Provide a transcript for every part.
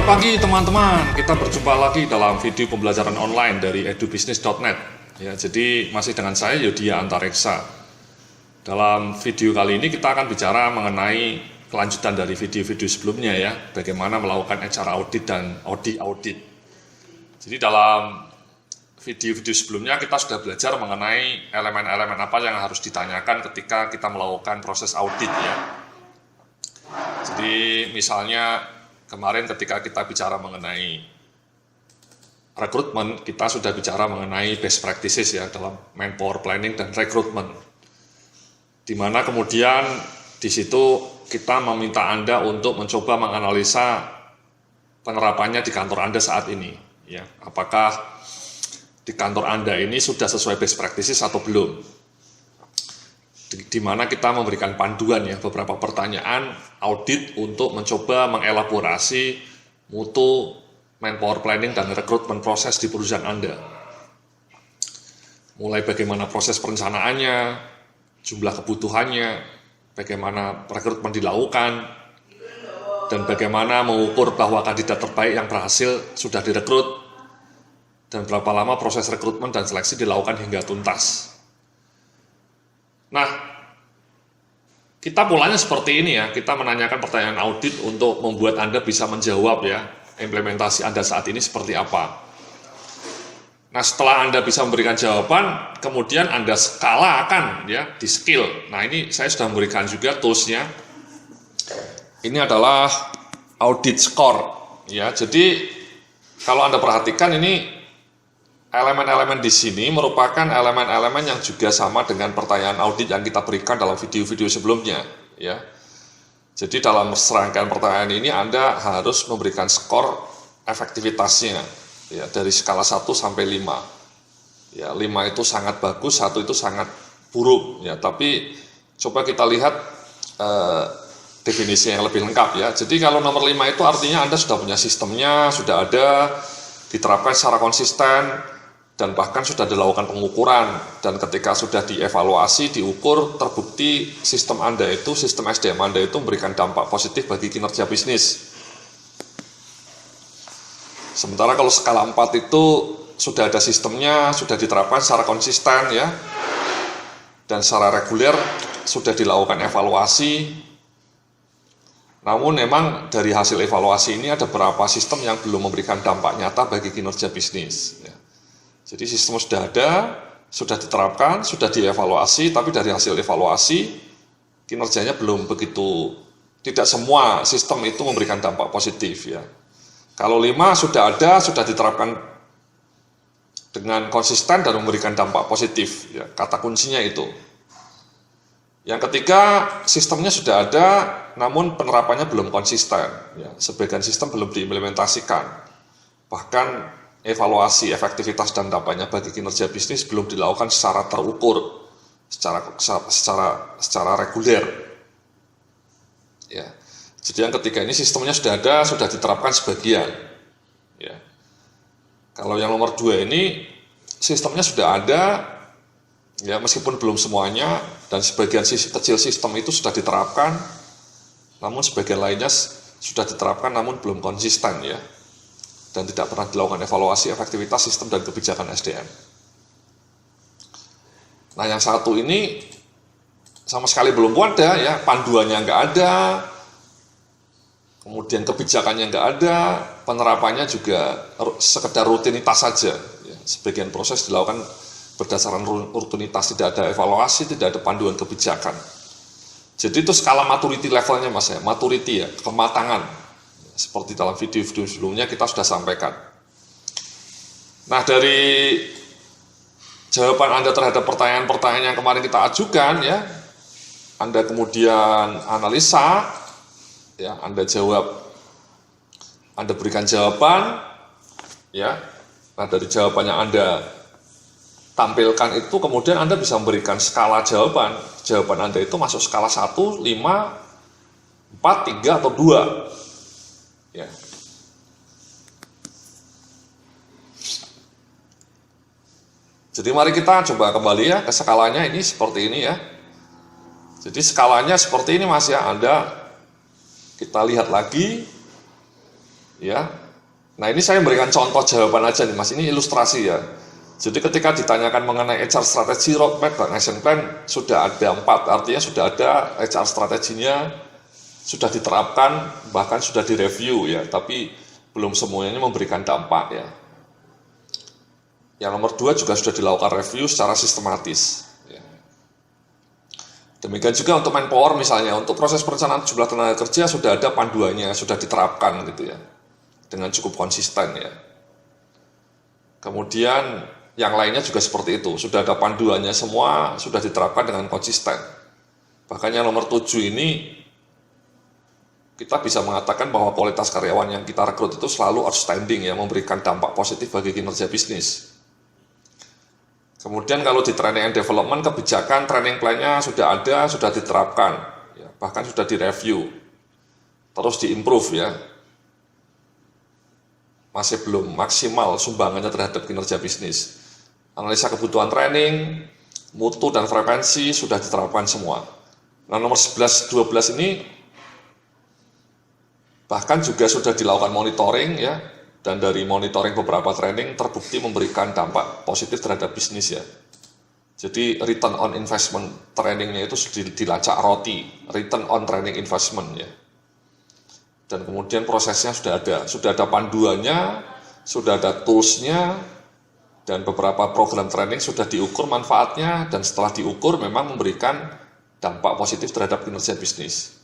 pagi teman-teman, kita berjumpa lagi dalam video pembelajaran online dari edubisnis.net. Ya, jadi masih dengan saya Yodiya Antareksa. Dalam video kali ini kita akan bicara mengenai kelanjutan dari video-video sebelumnya ya, bagaimana melakukan HR audit dan audit. Jadi dalam video-video sebelumnya kita sudah belajar mengenai elemen-elemen apa yang harus ditanyakan ketika kita melakukan proses audit ya. Jadi misalnya kemarin ketika kita bicara mengenai rekrutmen, kita sudah bicara mengenai best practices ya dalam manpower planning dan rekrutmen. Di mana kemudian di situ kita meminta Anda untuk mencoba menganalisa penerapannya di kantor Anda saat ini. Ya, apakah di kantor Anda ini sudah sesuai best practices atau belum? Di mana kita memberikan panduan ya, beberapa pertanyaan audit untuk mencoba mengelaborasi mutu manpower planning dan rekrutmen proses di perusahaan Anda. Mulai bagaimana proses perencanaannya, jumlah kebutuhannya, bagaimana rekrutmen dilakukan, dan bagaimana mengukur bahwa kandidat terbaik yang berhasil sudah direkrut, dan berapa lama proses rekrutmen dan seleksi dilakukan hingga tuntas. Nah, kita mulanya seperti ini ya, kita menanyakan pertanyaan audit untuk membuat Anda bisa menjawab ya, implementasi Anda saat ini seperti apa. Nah, setelah Anda bisa memberikan jawaban, kemudian Anda skalakan ya, di skill. Nah, ini saya sudah memberikan juga toolsnya. Ini adalah audit score ya, jadi kalau Anda perhatikan ini elemen-elemen di sini merupakan elemen-elemen yang juga sama dengan pertanyaan audit yang kita berikan dalam video-video sebelumnya ya. Jadi dalam serangkaian pertanyaan ini Anda harus memberikan skor efektivitasnya ya dari skala 1 sampai 5. Ya, 5 itu sangat bagus, 1 itu sangat buruk ya. Tapi coba kita lihat definisi yang lebih lengkap ya. Jadi kalau nomor 5 itu artinya Anda sudah punya sistemnya, sudah ada, diterapkan secara konsisten, dan bahkan sudah dilakukan pengukuran, dan ketika sudah dievaluasi, diukur, terbukti sistem Anda itu, sistem SDM Anda itu memberikan dampak positif bagi kinerja bisnis. Sementara kalau skala 4 itu sudah ada sistemnya, sudah diterapkan secara konsisten ya, dan secara reguler sudah dilakukan evaluasi. Namun memang dari hasil evaluasi ini ada beberapa sistem yang belum memberikan dampak nyata bagi kinerja bisnis ya. Jadi sistem sudah ada, sudah diterapkan, sudah dievaluasi, tapi dari hasil evaluasi kinerjanya belum begitu, tidak semua sistem itu memberikan dampak positif ya. Kalau 5 sudah ada, sudah diterapkan dengan konsisten dan memberikan dampak positif ya, kata kuncinya itu. Yang ketiga, sistemnya sudah ada, namun penerapannya belum konsisten ya. Sebagian sistem belum diimplementasikan, bahkan evaluasi efektivitas dan dampaknya bagi kinerja bisnis belum dilakukan secara terukur, secara reguler. Ya. Jadi yang ketiga ini sistemnya sudah ada, sudah diterapkan sebagian. Ya. Kalau yang nomor 2 ini sistemnya sudah ada, ya meskipun belum semuanya, dan sebagian kecil sistem itu sudah diterapkan, namun sebagian lainnya sudah diterapkan namun belum konsisten ya. Dan tidak pernah dilakukan evaluasi efektivitas sistem dan kebijakan SDM. Nah yang satu ini sama sekali belum ada ya, panduannya nggak ada, kemudian kebijakannya nggak ada, penerapannya juga sekedar rutinitas saja ya. Sebagian proses dilakukan berdasarkan rutinitas, tidak ada evaluasi, tidak ada panduan kebijakan. Jadi itu skala maturity levelnya mas ya, maturity ya, kematangan. Seperti dalam video-video sebelumnya kita sudah sampaikan. Nah dari jawaban Anda terhadap pertanyaan-pertanyaan yang kemarin kita ajukan ya, Anda kemudian analisa, ya Anda jawab, Anda berikan jawaban, ya. Nah dari jawaban yang Anda tampilkan itu kemudian Anda bisa memberikan skala jawaban. Jawaban Anda itu masuk skala 1, 5, 4, 3, atau 2. Ya. Jadi mari kita coba kembali ya ke skalanya ini seperti ini ya. Jadi skalanya seperti ini mas ya, Anda kita lihat lagi ya. Nah, ini saya memberikan contoh jawaban aja nih Mas, ini ilustrasi ya. Jadi ketika ditanyakan mengenai HR strategi, roadmap, dan action plan, sudah ada 4, artinya sudah ada HR strateginya, sudah diterapkan, bahkan sudah direview ya, tapi belum semuanya memberikan dampak ya. Yang nomor 2 juga sudah dilakukan review secara sistematis. Ya. Demikian juga untuk manpower misalnya, untuk proses perencanaan jumlah tenaga kerja sudah ada panduannya, sudah diterapkan gitu ya, dengan cukup konsisten ya. Kemudian yang lainnya juga seperti itu, sudah ada panduannya semua, sudah diterapkan dengan konsisten. Bahkan yang nomor 7 ini, kita bisa mengatakan bahwa kualitas karyawan yang kita rekrut itu selalu outstanding ya, memberikan dampak positif bagi kinerja bisnis. Kemudian kalau di training and development, kebijakan training plan-nya sudah ada, sudah diterapkan, ya, bahkan sudah direview, terus diimprove ya. Masih belum maksimal sumbangannya terhadap kinerja bisnis. Analisa kebutuhan training, mutu dan frekuensi sudah diterapkan semua. Nah, nomor 11, 12 ini bahkan juga sudah dilakukan monitoring ya, dan dari monitoring beberapa training terbukti memberikan dampak positif terhadap bisnis ya. Jadi return on investment trainingnya itu dilacak ROTI, return on training investment ya. Dan kemudian prosesnya sudah ada panduannya, sudah ada toolsnya, dan beberapa program training sudah diukur manfaatnya, dan setelah diukur memang memberikan dampak positif terhadap kinerja bisnis.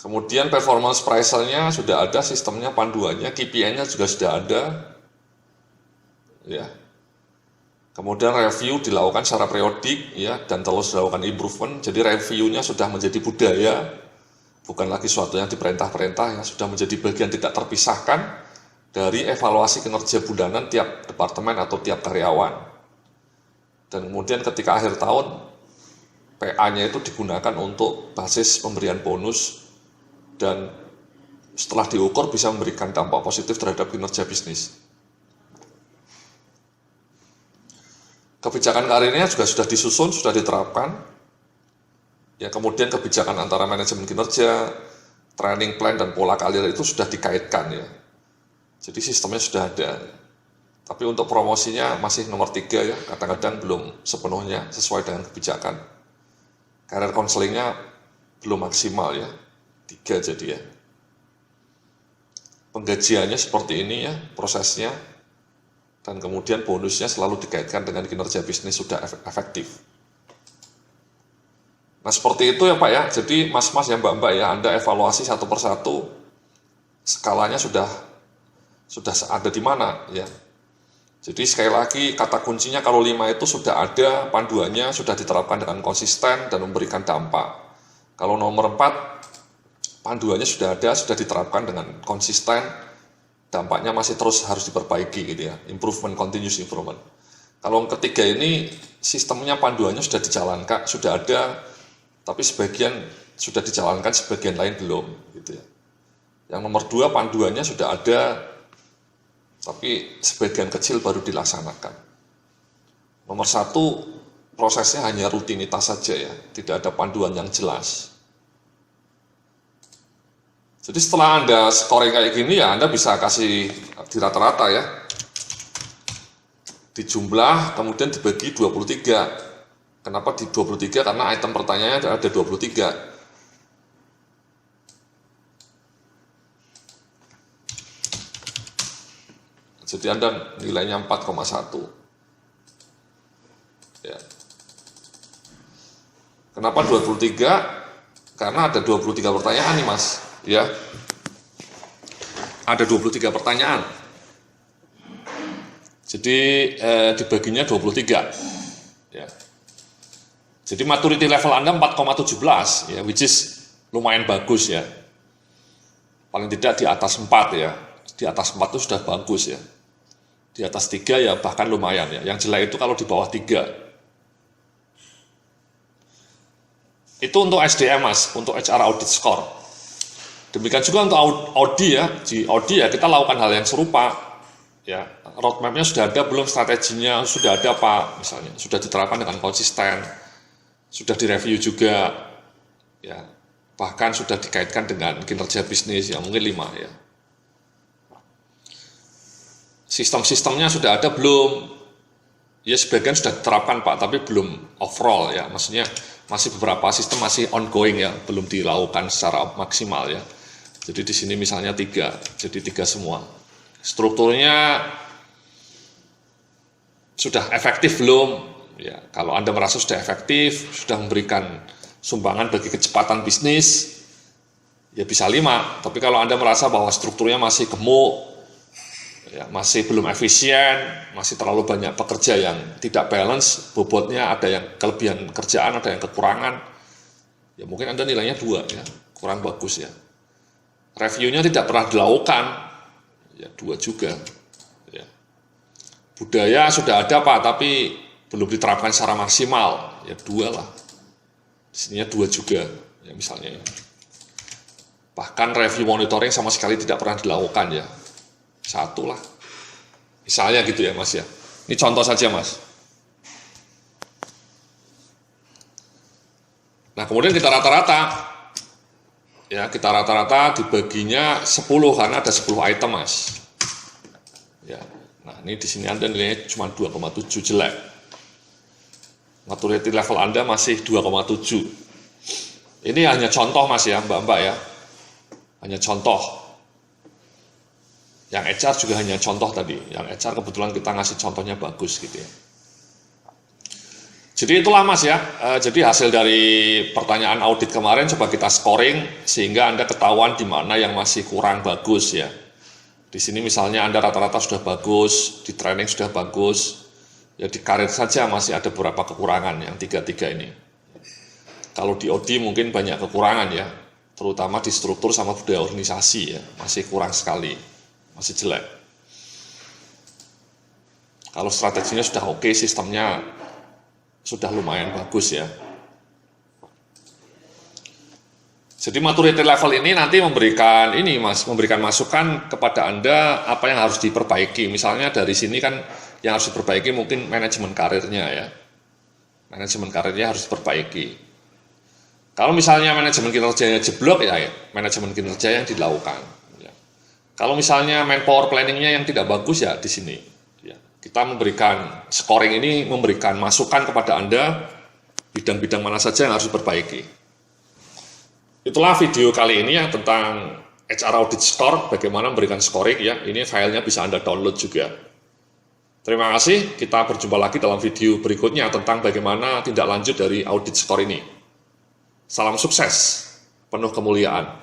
Kemudian performance appraisal-nya sudah ada, sistemnya, panduannya, KPI-nya juga sudah ada. Ya. Kemudian review dilakukan secara periodik ya, dan terus dilakukan improvement. Jadi review-nya sudah menjadi budaya, bukan lagi suatu yang diperintah-perintah, yang sudah menjadi bagian tidak terpisahkan dari evaluasi kinerja bulanan tiap departemen atau tiap karyawan. Dan kemudian ketika akhir tahun, PA-nya itu digunakan untuk basis pemberian bonus, dan setelah diukur bisa memberikan dampak positif terhadap kinerja bisnis. Kebijakan karirnya juga sudah disusun, sudah diterapkan. Ya, kemudian kebijakan antara manajemen kinerja, training plan, dan pola karir itu sudah dikaitkan ya. Jadi sistemnya sudah ada. Tapi untuk promosinya masih nomor 3 ya, kadang-kadang belum sepenuhnya sesuai dengan kebijakan. Career counselingnya belum maksimal ya, 3 jadi ya. Penggajiannya seperti ini ya, prosesnya, dan kemudian bonusnya selalu dikaitkan dengan kinerja bisnis sudah efektif. Nah seperti itu ya Pak ya, jadi mas-mas ya mbak-mbak ya, Anda evaluasi satu persatu, skalanya sudah ada di mana ya. Jadi sekali lagi kata kuncinya kalau 5 itu sudah ada panduannya, sudah diterapkan dengan konsisten dan memberikan dampak. Kalau nomor 4 panduannya sudah ada, sudah diterapkan dengan konsisten, dampaknya masih terus harus diperbaiki gitu ya, improvement, continuous improvement. Kalau yang ketiga ini sistemnya panduannya sudah dijalankan, sudah ada, tapi sebagian sudah dijalankan, sebagian lain belum gitu ya. Yang nomor 2 panduannya sudah ada, tapi sebagian kecil baru dilaksanakan. Nomor 1 prosesnya hanya rutinitas saja ya, tidak ada panduan yang jelas. Jadi setelah Anda scoring kayak gini ya, Anda bisa kasih di rata-rata ya. Dijumlah, kemudian dibagi 23. Kenapa di 23? Karena item pertanyaannya ada 23. Jadi Anda nilainya 4,1. Ya. Kenapa 23? Karena ada 23 pertanyaan nih Mas. Ya, ada 23 pertanyaan. Jadi dibaginya 23. Ya. Jadi maturity level Anda 4,17 ya, which is lumayan bagus ya. Paling tidak di atas 4 ya. Di atas 4 itu sudah bagus ya. Di atas 3 ya bahkan lumayan ya. Yang jelek itu kalau di bawah 3. Itu untuk SDM Mas, untuk HR audit score. Demikian juga untuk Audi ya, di Audi ya kita lakukan hal yang serupa ya, roadmapnya sudah ada belum, strateginya sudah ada Pak, misalnya sudah diterapkan dengan konsisten, sudah direview juga ya, bahkan sudah dikaitkan dengan kinerja bisnis, ya mungkin 5 ya. Sistem-sistemnya sudah ada belum? Ya sebagian sudah diterapkan Pak, tapi belum overall ya, maksudnya masih beberapa sistem masih ongoing ya, belum dilakukan secara maksimal ya. Jadi di sini misalnya 3, jadi 3 semua. Strukturnya sudah efektif belum? Ya, kalau Anda merasa sudah efektif, sudah memberikan sumbangan bagi kecepatan bisnis, ya bisa 5. Tapi kalau Anda merasa bahwa strukturnya masih gemuk, ya, masih belum efisien, masih terlalu banyak pekerja yang tidak balance, bobotnya ada yang kelebihan kerjaan, ada yang kekurangan, ya mungkin Anda nilainya 2 ya, kurang bagus ya. Reviewnya tidak pernah dilakukan, ya 2 juga. Ya. Budaya sudah ada Pak, tapi belum diterapkan secara maksimal, ya 2 lah. Disininya 2 juga, ya misalnya. Bahkan review monitoring sama sekali tidak pernah dilakukan ya. 1 lah. Misalnya gitu ya Mas ya. Ini contoh saja Mas. Nah kemudian kita rata-rata. Ya kita rata-rata dibaginya 10 karena ada 10 item Mas. Ya. Nah ini di sini Anda nilainya cuma 2,7 jelek. Maturity level Anda masih 2,7. Ini hanya contoh Mas ya, Mbak-mbak ya. Hanya contoh. Yang HR juga hanya contoh tadi. Yang HR kebetulan kita ngasih contohnya bagus gitu ya. Jadi itulah Mas ya. Jadi hasil dari pertanyaan audit kemarin coba kita scoring sehingga Anda ketahuan di mana yang masih kurang bagus ya. Di sini misalnya Anda rata-rata sudah bagus, di training sudah bagus. Ya di karir saja masih ada beberapa kekurangan yang 3 ini. Kalau di OD mungkin banyak kekurangan ya, terutama di struktur sama budaya organisasi ya, masih kurang sekali, masih jelek. Kalau strateginya sudah oke, sistemnya sudah lumayan bagus ya. Jadi maturity level ini nanti memberikan memberikan masukan kepada Anda apa yang harus diperbaiki. Misalnya dari sini kan yang harus diperbaiki mungkin manajemen karirnya ya. Manajemen karirnya harus diperbaiki. Kalau misalnya manajemen kinerjanya jeblok ya manajemen kinerja yang dilakukan. Ya. Kalau misalnya manpower planningnya yang tidak bagus ya di sini. Ya. Kita memberikan scoring ini memberikan masukan kepada Anda bidang-bidang mana saja yang harus diperbaiki. Itulah video kali ini yang tentang HR Audit Score, bagaimana memberikan scoring ya. Ini filenya bisa Anda download juga. Terima kasih, kita berjumpa lagi dalam video berikutnya tentang bagaimana tindak lanjut dari audit skor ini. Salam sukses, penuh kemuliaan.